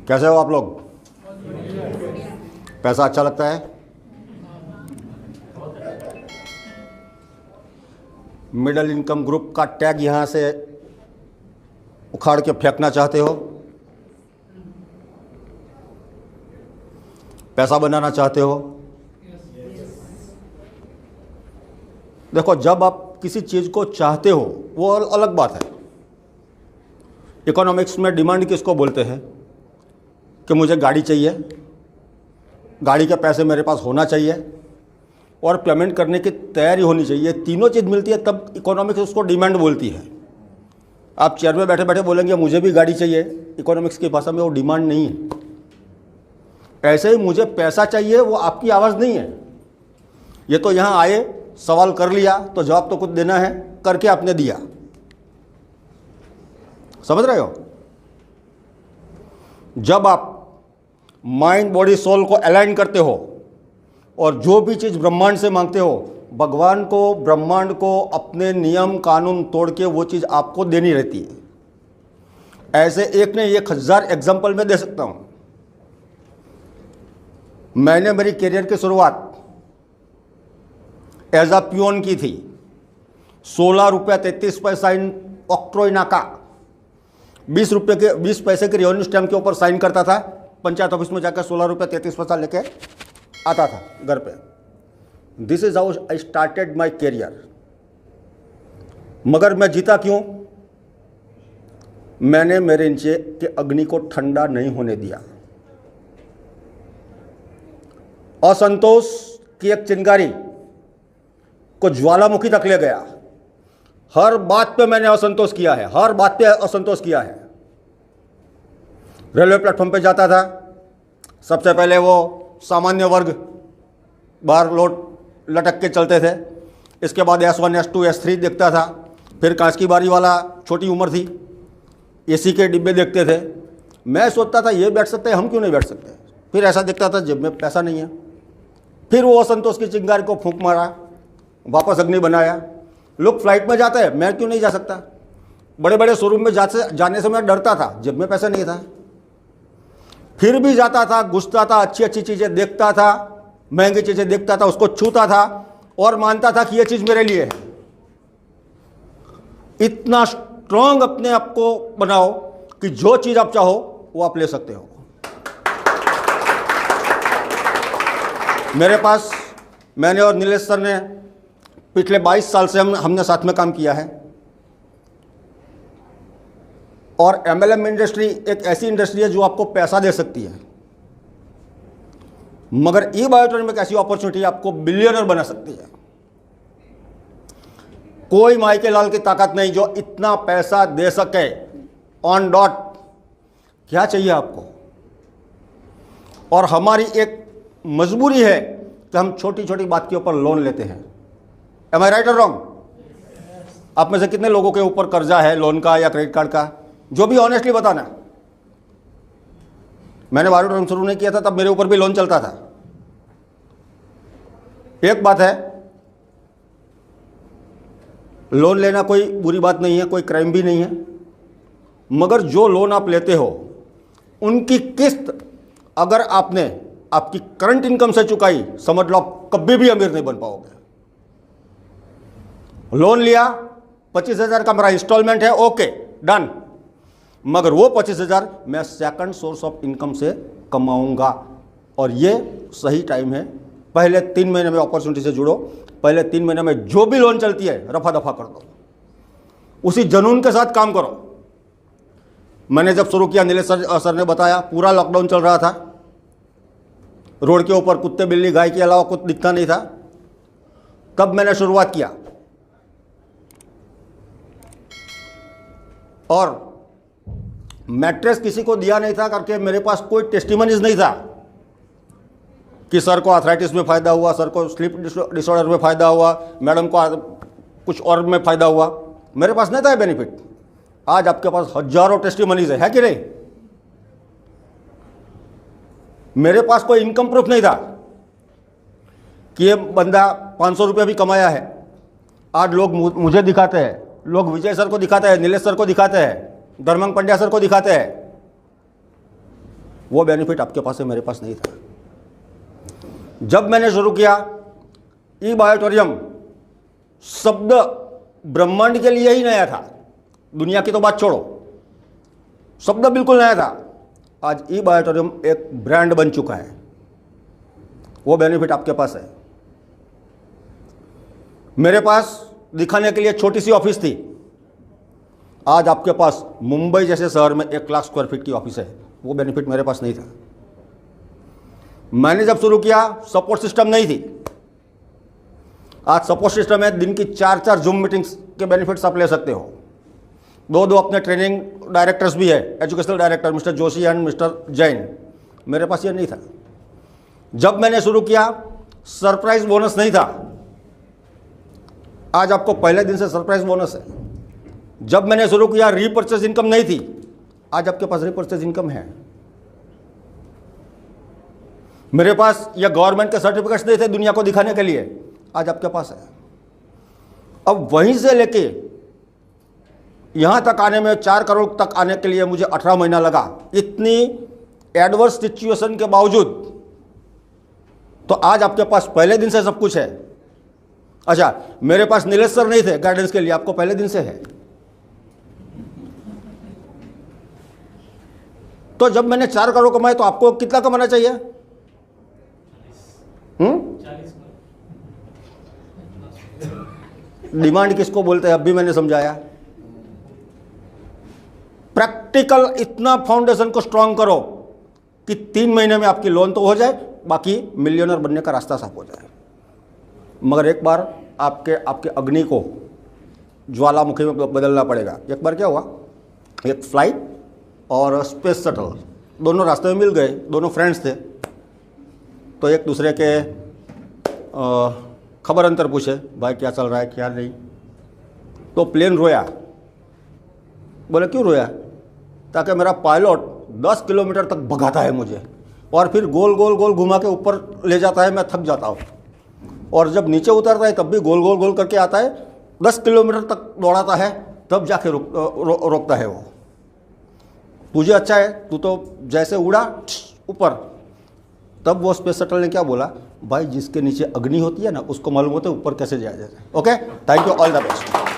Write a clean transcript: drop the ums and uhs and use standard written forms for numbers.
कैसे हो आप लोग? पैसा अच्छा लगता है? मिडिल इनकम ग्रुप का टैग यहां से उखाड़ के फेंकना चाहते हो? पैसा बनाना चाहते हो? देखो, जब आप किसी चीज को चाहते हो वो अलग बात है। इकोनॉमिक्स में डिमांड किसको बोलते हैं? कि मुझे गाड़ी चाहिए, गाड़ी के पैसे मेरे पास होना चाहिए और पेमेंट करने की तैयारी होनी चाहिए। तीनों चीज़ मिलती है तब इकोनॉमिक्स उसको डिमांड बोलती है। आप चेयर में बैठे बैठे बोलेंगे मुझे भी गाड़ी चाहिए, इकोनॉमिक्स की भाषा में वो डिमांड नहीं है। ऐसे ही मुझे पैसा चाहिए वो आपकी आवाज़ नहीं है। ये तो यहाँ आए, सवाल कर लिया तो जवाब तो कुछ देना है, करके आपने दिया। समझ रहे हो? जब आप माइंड बॉडी सोल को अलाइन करते हो और जो भी चीज़ ब्रह्मांड से मांगते हो, भगवान को, ब्रह्मांड को अपने नियम कानून तोड़ के वो चीज़ आपको देनी रहती है। ऐसे एक ने 1000 एग्जाम्पल में दे सकता हूँ। मैंने मेरी करियर की शुरुआत एज अ पियोन की थी। 16 रुपये 33 पैसा इन ऑक्ट्रोई नाका, 20 पैसे के रेवेन्यू स्टैम्प के ऊपर साइन करता था। पंचायत ऑफिस में जाकर 16 रुपये 33 पैसा लेके आता था घर पे। This is how I started my career. मगर मैं जीता क्यों? मैंने मेरे नीचे के अग्नि को ठंडा नहीं होने दिया। असंतोष की एक चिंगारी को ज्वालामुखी तक ले गया। हर बात पे मैंने असंतोष किया है, हर बात पे असंतोष किया है। रेलवे प्लेटफॉर्म पे जाता था, सबसे पहले वो सामान्य वर्ग बाहर लटक के चलते थे। इसके बाद S1 S2 S3 देखता था। फिर कांच की बारी वाला, छोटी उम्र थी, एसी के डिब्बे देखते थे। मैं सोचता था ये बैठ सकते हैं, हम क्यों नहीं बैठ सकते? फिर ऐसा देखता था जेब में पैसा नहीं है। फिर वो असंतोष की चिंगारी को फूंक मारा, वापस अग्नि बनाया। लोग फ्लाइट में जाते हैं, मैं क्यों नहीं जा सकता? बड़े बड़े शोरूम में जाने से मैं डरता था, जेब में पैसा नहीं था। फिर भी जाता था, घुसता था, अच्छी अच्छी चीज़ें देखता था, महंगी चीज़ें देखता था, उसको छूता था और मानता था कि ये चीज़ मेरे लिए है। इतना स्ट्रांग अपने आप को बनाओ कि जो चीज़ आप चाहो वो आप ले सकते हो। मेरे पास, मैंने और नीलेश सर ने पिछले 22 साल से हमने साथ में काम किया है। और MLM इंडस्ट्री एक ऐसी इंडस्ट्री है जो आपको पैसा दे सकती है, मगर ई-बायोट्रेनिंग में एक ऐसी अपॉर्चुनिटी आपको बिलियनर बना सकती है। कोई माई के लाल की ताकत नहीं जो इतना पैसा दे सके ऑन डॉट। क्या चाहिए आपको? और हमारी एक मजबूरी है कि हम छोटी छोटी बात के ऊपर लोन लेते हैं। एम आई राइट और रॉन्ग? आप में से कितने लोगों के ऊपर कर्जा है, लोन का या क्रेडिट कार्ड का? जो भी ऑनेस्टली बताना। मैंने बायोट्रेनिंग शुरू नहीं किया था तब मेरे ऊपर भी लोन चलता था। एक बात है, लोन लेना कोई बुरी बात नहीं है, कोई क्राइम भी नहीं है, मगर जो लोन आप लेते हो उनकी किस्त अगर आपने आपकी करंट इनकम से चुकाई, समझ लो आप कभी भी अमीर नहीं बन पाओगे। लोन लिया, 25,000 का मेरा इंस्टॉलमेंट है, ओके डन, मगर वो 25,000 मैं सेकंड सोर्स ऑफ इनकम से कमाऊंगा। और ये सही टाइम है। पहले 3 महीने में अपॉर्चुनिटी से जुड़ो। पहले 3 महीने में जो भी लोन चलती है रफा दफा कर दो, उसी जुनून के साथ काम करो। मैंने जब शुरू किया, नीलेश सर ने बताया, पूरा लॉकडाउन चल रहा था। रोड के ऊपर कुत्ते बिल्ली गाय के अलावा कुछ दिखता नहीं था। तब मैंने शुरुआत किया और मैट्रेस किसी को दिया नहीं था करके मेरे पास कोई टेस्टिमनीज नहीं था कि सर को आर्थराइटिस में फ़ायदा हुआ, सर को स्लीप डिसऑर्डर में फ़ायदा हुआ, मैडम को कुछ और में फ़ायदा हुआ। मेरे पास नहीं था बेनिफिट। आज आपके पास हजारों टेस्टिमनीज है कि नहीं? मेरे पास कोई इनकम प्रूफ नहीं था कि ये बंदा 500 रुपये भी कमाया है। आज लोग मुझे दिखाते हैं, लोग विजय सर को दिखाते हैं, नीलेश सर को दिखाते हैं, धर्मंग पंड्या सर को दिखाते हैं। वो बेनिफिट आपके पास है, मेरे पास नहीं था। जब मैंने शुरू किया ई बायोटोरियम, शब्द ब्रह्मांड के लिए ही नया था, दुनिया की तो बात छोड़ो, शब्द बिल्कुल नया था। आज ई बायोटोरियम एक ब्रांड बन चुका है, वो बेनिफिट आपके पास है। मेरे पास दिखाने के लिए छोटी सी ऑफिस थी, आज आपके पास मुंबई जैसे शहर में 1 लाख स्क्वायर फीट की ऑफिस है, वो बेनिफिट मेरे पास नहीं था। मैंने जब शुरू किया सपोर्ट सिस्टम नहीं थी, आज सपोर्ट सिस्टम है। दिन की 4-4 जूम मीटिंग्स के बेनिफिट्स आप ले सकते हो। 2 अपने ट्रेनिंग डायरेक्टर्स भी है, educational director mister Joshi and mister Jain. मेरे पास ये नहीं था। जब मैंने शुरू किया सरप्राइज बोनस नहीं था, आज आपको पहले दिन से सरप्राइज बोनस है। जब मैंने शुरू किया रीपर्चेज इनकम नहीं थी, आज आपके पास रीपर्चेज इनकम है। मेरे पास ये गवर्नमेंट के सर्टिफिकेट्स नहीं थे दुनिया को दिखाने के लिए, आज आपके पास है। अब वहीं से लेके यहां तक आने में 4 करोड़ तक आने के लिए मुझे 18 महीना लगा। इतनी एडवर्स सिचुएशन के बावजूद तो आज आपके पास पहले दिन से सब कुछ है। अच्छा, मेरे पास नीलेश सर नहीं थे गाइडेंस के लिए, आपको पहले दिन से है। तो जब मैंने 4 करोड़ कमाए तो आपको कितना कमाना चाहिए? 40। डिमांड किसको बोलते हैं अब भी मैंने समझाया। प्रैक्टिकल इतना फाउंडेशन को स्ट्रांग करो कि 3 महीने में आपकी लोन तो हो जाए, बाकी मिलियनर बनने का रास्ता साफ हो जाए। मगर एक बार आपके अग्नि को ज्वालामुखी में बदलना पड़ेगा। एक बार क्या हुआ, एक फ्लाइट और स्पेस शटल दोनों रास्ते में मिल गए, दोनों फ्रेंड्स थे। तो एक दूसरे के खबर अंतर पूछे, भाई क्या चल रहा है क्या नहीं। तो प्लेन रोया। बोले क्यों रोया? ताकि मेरा पायलट 10 किलोमीटर तक भगाता है मुझे और फिर गोल गोल गोल घुमा के ऊपर ले जाता है, मैं थक जाता हूँ। और जब नीचे उतरता है तब भी गोल गोल गोल करके आता है, 10 किलोमीटर तक दौड़ाता है, तब जाके रोकता है वो। तुझे अच्छा है, तू तो जैसे उड़ा ऊपर। तब वो स्पेस शटल ने क्या बोला, भाई जिसके नीचे अग्नि होती है ना उसको मालूम होता है ऊपर कैसे जाया जाए। Okay, thank you, all the best.